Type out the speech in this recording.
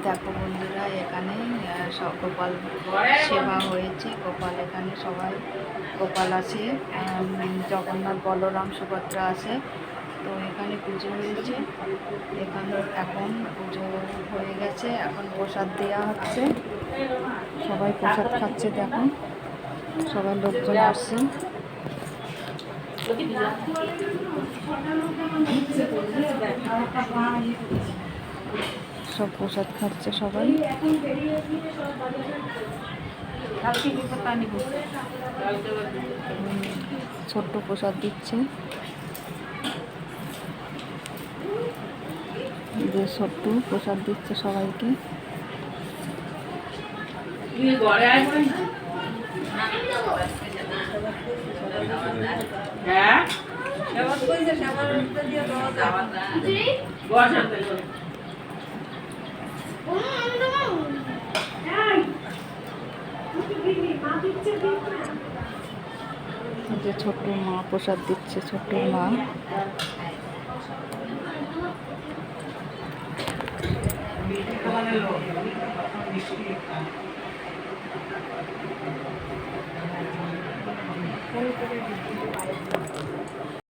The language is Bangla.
দেখো বন্ধুরা, এখানে সব গোপাল সেবা হয়েছে। গোপাল এখানে সবাই গোপাল আছে, জগন্নাথ, বলরাম, সুভদ্রা আছে। তো এখানে পুজো হয়েছে। এখানে এখন পুজো হয়ে গেছে, এখন প্রসাদ দেওয়া হচ্ছে। সবাই প্রসাদ খাচ্ছে। দেখুন, সবাই লোকজন আসছে। সব প্রসাদ খাচ্ছে সবাই। ছোট্ট প্রসাদ দিচ্ছে, যে ছোট্ট প্রসাদ দিচ্ছে সবাইকে। যে ছোট্ট মা প্রসাদ দিচ্ছে, ছোট্ট মা।